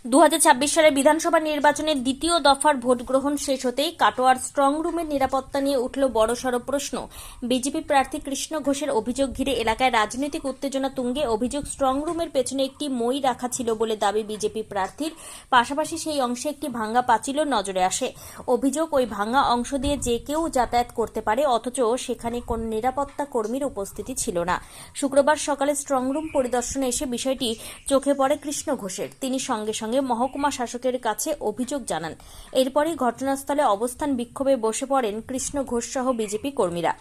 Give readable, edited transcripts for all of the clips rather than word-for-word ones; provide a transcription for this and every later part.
2026 সালের বিধানসভা নির্বাচনের দ্বিতীয় দফার ভোট গ্রহণ শেষ হতেই কাটোয়ার স্ট্রং রুমের নিরাপত্তা নিয়ে উঠল বড়সড় প্রশ্ন। বিজেপি প্রার্থী কৃষ্ণ ঘোষের অভিযোগ ঘিরে এলাকায় রাজনৈতিক উত্তেজনা তুঙ্গে। অভিযোগ, স্ট্রং রুমের পেছনে একটি মই রাখা ছিল বলে দাবি বিজেপি প্রার্থীর। পাশাপাশি সেই অংশে একটি ভাঙা পাঁচিলও নজরে আসে। অভিযোগ, ওই ভাঙা অংশ দিয়ে যে কেউ যাতায়াত করতে পারে, অথচ সেখানে কোন নিরাপত্তা কর্মীর উপস্থিতি ছিল না। শুক্রবার সকালে স্ট্রং রুম পরিদর্শনে এসে বিষয়টি চোখে পড়ে কৃষ্ণ ঘোষের। তিনি সঙ্গে সঙ্গে মহকুমা শাসকের কাছে অভিযোগ জানান। এরপরই ঘটনাস্থলে অবস্থান বিক্ষোভে বসে পড়েন কৃষ্ণ ঘোষ সহ বিজেপি কর্মীরা।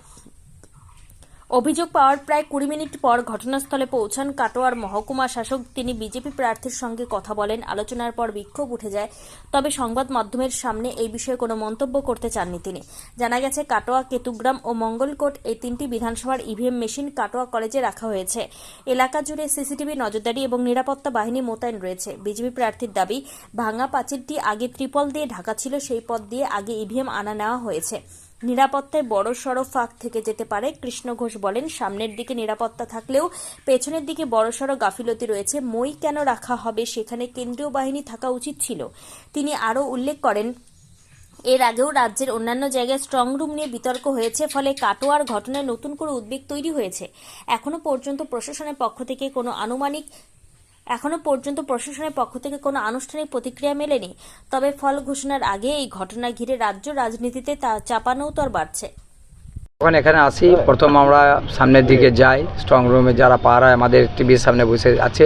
অভিযোগ পাওয়ার প্রায় 20 মিনিট পর ঘটনাস্থলে পৌঁছান কাটোয়ার মহকুমা শাসক। তিনি বিজেপি প্রার্থীর সঙ্গে কথা বলেন। আলোচনার পর বিক্ষোভ উঠে যায়, তবে সংবাদ মাধ্যমের সামনে এই বিষয়ে কোনো মন্তব্য করতে চাননি তিনি। জানা গেছে, কাটোয়া, কেতুগ্রাম ও মঙ্গলকোট এই তিনটি বিধানসভার ইভিএম মেশিন কাটোয়া কলেজে রাখা হয়েছে। এলাকা জুড়ে সিসিটিভি নজরদারি এবং নিরাপত্তা বাহিনী মোতায়েন রয়েছে। বিজেপি প্রার্থীর দাবি, ভাঙা পাঁচিলটি আগে ত্রিপল দিয়ে ঢাকা ছিল, সেই পথ দিয়ে আগে ইভিএম আনা নেওয়া হয়েছে। নিরাপত্তায় বড় সড় ফাঁক থেকে যেতে পারে। কৃষ্ণ ঘোষ বলেন, সামনের দিকে নিরাপত্তা থাকলেও পেছনের দিকে বড় সড় গাফিলতি রয়েছে। মই কেন রাখা হবে, সেখানে কেন্দ্রীয় বাহিনী থাকা উচিত ছিল। তিনি আরও উল্লেখ করেন, এর আগেও রাজ্যের অন্যান্য জায়গায় স্ট্রং রুম নিয়ে বিতর্ক হয়েছে, ফলে কাটোয়ার ঘটনায় নতুন করে উদ্বেগ তৈরি হয়েছে। এখনো পর্যন্ত প্রশাসনের পক্ষ থেকে কোনো আনুষ্ঠানিক প্রতিক্রিয়া মেলেনি। তবে ফল ঘোষণার আগে এই ঘটনা ঘিরে রাজ্য রাজনীতিতে তা চাপানোতর বাড়ছে। যখন এখানে আসি, প্রথম আমরা সামনের দিকে যাই। স্ট্রং রুমে যারা পাড়ায় আমাদের টিভির সামনে বসে আছে,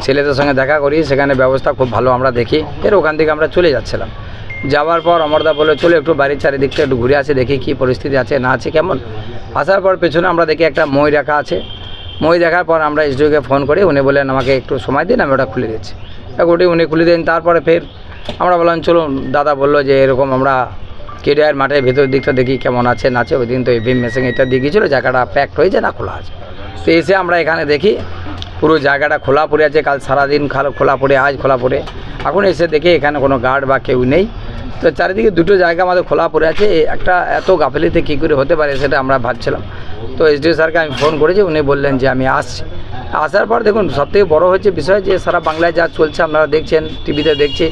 ছেলেদের সঙ্গে দেখা করি। সেখানে ব্যবস্থা খুব ভালো আমরা দেখি। ওখান থেকে আমরা চলে যাচ্ছিলাম। যাওয়ার পর অমরদা বলে, চলো একটু বাড়ির চারিদিকটা একটু ঘুরে আসে, দেখি কী পরিস্থিতি আছে না আছে কেমন। আসার পর পেছনে আমরা দেখি একটা মই রাখা আছে। মই দেখার পর আমরা এসডিওকে ফোন করি। উনি বললেন, আমাকে একটু সময় দিন, আমি ওটা খুলে দিচ্ছি। ওটি উনি খুলে দেন। তারপরে ফের আমরা বললাম, চলুন। দাদা বললো যে এরকম আমরা কেডিআর মাঠের ভেতর দিকটা দেখি কেমন আছে না আছে। ওই দিন তো ইভিএম মেশিন এটা দিয়ে গিয়েছিলো, জায়গাটা প্যাকড হয়েছে না খোলা আছে। তো এসে আমরা এখানে দেখি পুরো জায়গাটা খোলা পড়ে আছে। কাল সারাদিন খোলা পড়ে, আজ খোলা পড়ে। এখন এসে দেখি এখানে কোনো গার্ড বা কেউ নেই। তো চারিদিকে দুটো জায়গা আমাদের খোলা পড়ে আছে। একটা এত গাফিলিতে কী করে হতে পারে সেটা আমরা ভাবছিলাম। তো এসডিও স্যারকে আমি ফোন করেছি। উনি বললেন যে আমি আসছি। আসার পর দেখুন, সবথেকে বড় হচ্ছে বিষয় যে সারা বাংলায় যা চলছে আপনারা দেখছেন, টিভিতে দেখছি।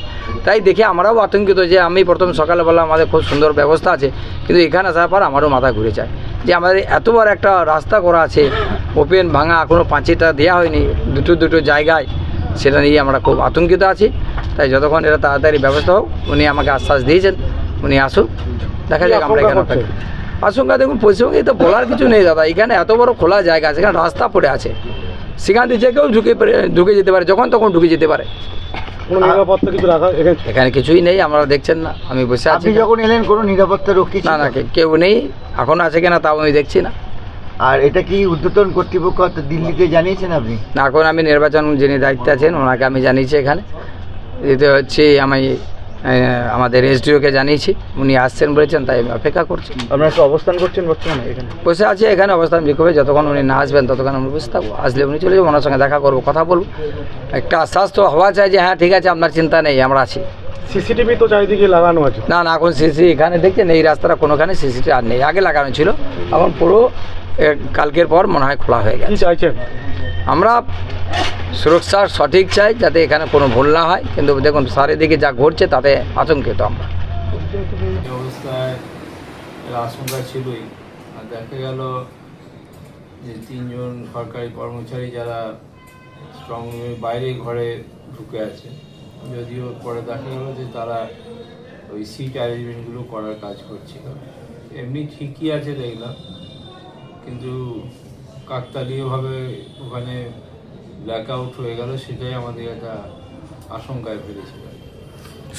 তাই দেখে আমরাও আতঙ্কিত যে আমি প্রথম সকালে বললাম আমাদের খুব সুন্দর ব্যবস্থা আছে, কিন্তু এখানে আসার পর আমারও মাথা ঘুরে যায় যে আমাদের এত বড় একটা রাস্তা করা আছে, ওপেন ভাঙা, এখনও পাঁচিলটা দেওয়া হয়নি দুটো জায়গায়। সেটা নিয়ে আমরা খুব আতঙ্কিত আছি। তাই যতক্ষণ এটা তাড়াতাড়ি ব্যবস্থা হোক, উনি আমাকে আশ্বাস দিয়েছেন, উনি আসুন, দেখা যাক আমরা এখানে থাকি। আশঙ্কা দেখুন, পশ্চিমবঙ্গে তো বলার কিছু নেই দাদা। এখানে এত বড় খোলা জায়গা, সেখানে রাস্তা পড়ে আছে, সেখান থেকে যে কেউ ঢুকে যেতে পারে, যখন তখন ঢুকে যেতে পারে। এখানে কিছুই নেই, আপনারা দেখছেন না, আমি বসে আছি। আপনি যখন এলেন কোনো নিরাপত্তা রক্ষী? না, কেউ নেই। এখন আছে কিনা তাও আমি দেখছি না। আর এটা কি ঊর্ধ্বতন কর্তৃপক্ষ দিল্লিকে জানিয়েছেন আপনি? না, এখন আমি নির্বাচন যিনি দায়িত্বে আছেন ওনাকে আমি জানিয়েছি। এখানে এতে হচ্ছে আমি আমাদের এসডিওকে জানিয়েছি, উনি আসছেন বলেছেন, তাই আমি অপেক্ষা করছি। আপনারা তো অবস্থান করছেন বর্তমানে এখানে? বসে আছি এখানে অবস্থান বিক্ষোভে। যতক্ষণ উনি না আসবেন ততক্ষণ আমি বসে থাকবো। আসলে উনি চলে যাবো, ওনার সঙ্গে দেখা করবো, কথা বলবো। একটা আশ্বাস তো হওয়া চাই যে হ্যাঁ ঠিক আছে, আপনার চিন্তা নেই, আমরা আছি। সিসিটিভি তো চারিদিকে লাগানো আছে? না, এখন সিসি এখানে দেখছেন এই রাস্তাটা কোনোখানে সিসিটিভি আর নেই। আগে লাগানো ছিল, এখন পুরো কালকের পর মনে হয় খোলা হয়ে গেছে। কি চাইছেন? আমরা সুরক্ষার সঠিক চাই, যাতে এখানে কোনো ভুল না হয়। কিন্তু দেখুন চারিদিকে যা ঘটছে তাতে আতঙ্কিত আমরা। এই অবস্থায় আশঙ্কা ছিলই। আর দেখা গেল যে 3 জন সরকারি কর্মচারী যারা স্ট্রং রুমের বাইরে ঘরে ঢুকে আছে, যদিও পরে দেখা গেল যে তারা ওই সিট অ্যারেঞ্জমেন্টগুলো করার কাজ করছিল। এমনি ঠিকই আছে দেখলাম, কিন্তু কাকতালীয়ভাবে ওখানে ব্ল্যাক আউট হয়ে গেল, সেটাই আমাদের একটা আশঙ্কায় ফেলেছিল।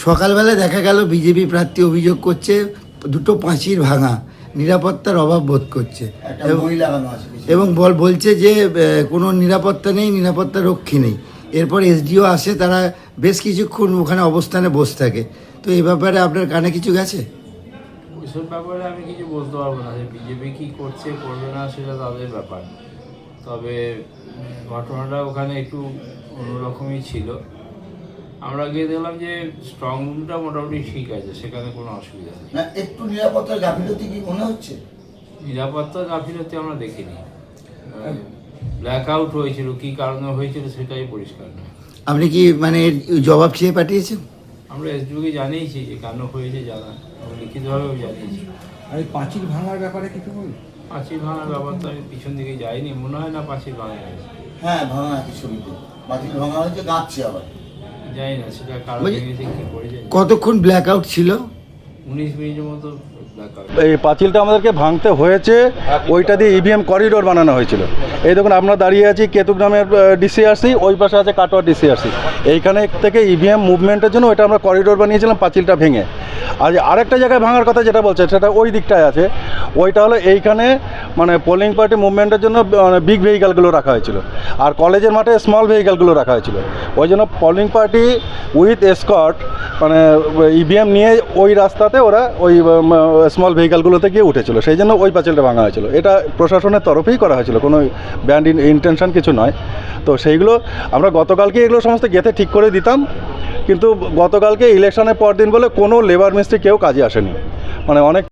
সকালবেলা দেখা গেল বিজেপি প্রার্থী অভিযোগ করছে দুটো পাঁচিল ভাঙা, নিরাপত্তার অভাব বোধ করছে এবং বলছে যে কোনো নিরাপত্তা নেই, নিরাপত্তা রক্ষী নেই। এরপর এসডিও আসে, তারা বেশ কিছুক্ষণ ওখানে অবস্থানে বসে থাকে। তো এই ব্যাপারে আপনার কানে কিছু গেছে? ওইসব ব্যাপারে আমি কিছু বলতে পারবো না। যে বিজেপি কী করছে করবে না সেটা তাদের ব্যাপার। তবে ঘটনাটা ওখানে একটু অন্যরকমই ছিল। আমরা গিয়ে দেখলাম যে স্ট্রং রুমটা মোটামুটি ঠিক আছে, সেখানে কোনো অসুবিধা নেই। না, একটু নিরাপত্তার গাফিলতি কি মনে হচ্ছে? নিরাপত্তা গাফিলতি আমরা দেখিনি। ব্ল্যাক আউট হয়েছিল, কী কারণে হয়েছিল সেটাই পরিষ্কার নয়। আপনি কি মানে এর জবাব চেয়ে পাঠিয়েছেন? আমরা এসডিওকে জানিয়েছি যে কেন হয়েছে জানা, এবং লিখিতভাবেও জানিয়েছি। আর এই পাঁচিল ভাঙার ব্যাপারে কিছু বলুন। পাঁচিল ভাঙার ব্যাপার তো আমি পিছন দিকে যাইনি, মনে হয় না পাঁচিল ভাঙা গেছে। হ্যাঁ ভাঙা আছে ছবিতে, পাঁচিল ভাঙা হয়েছে, গাঁথছে আবার। জানি না সেটা কারণ ভেঙেছে কি করেছে। কতক্ষণ ব্ল্যাক আউট ছিল? 19 মিনিটের মতো ব্ল্যাকআউট। এই পাঁচিলটা আমাদেরকে ভাঙতে হয়েছে, ওইটা দিয়ে ইভিএম করিডোর বানানো হয়েছিল। এই দেখুন আমরা দাঁড়িয়ে আছি কেতুক গ্রামের ডিসিআরসি, ওই পাশে আছে কাটোয়া ডিসিআরসি। এইখানে থেকে ইভিএম মুভমেন্টের জন্য ওইটা আমরা করিডোর বানিয়েছিলাম পাঁচিলটা ভেঙে। আর আরেকটা জায়গায় ভাঙার কথা যেটা বলছে সেটা ওই দিকটায় আছে, ওইটা হলো এইখানে মানে পোলিং পার্টি মুভমেন্টের জন্য বিগ ভেহিক্যালগুলো রাখা হয়েছিল, আর কলেজের মাঠে স্মল ভেহিক্যালগুলো রাখা হয়েছিল। ওই জন্য পোলিং পার্টি উইথ এসকর্ট মানে ইভিএম নিয়ে ওই রাস্তাতে ওরা ওই স্মল ভেহিক্যালগুলোতে গিয়ে উঠেছিল, সেই জন্য ওই পাঁচিলটা ভাঙা হয়েছিল। এটা প্রশাসনের তরফেই করা হয়েছিল, কোনো ব্যান্ড ইন্টেনশন কিছু নয়। তো সেইগুলো আমরা গতকালকে এগুলো সমস্ত গেঁথে ঠিক করে দিতাম, কিন্তু গতকালকে ইলেকশনের পর দিন বলে কোনো লেবার মিস্ত্রি কেউ কাজে আসেনি, মানে অনেক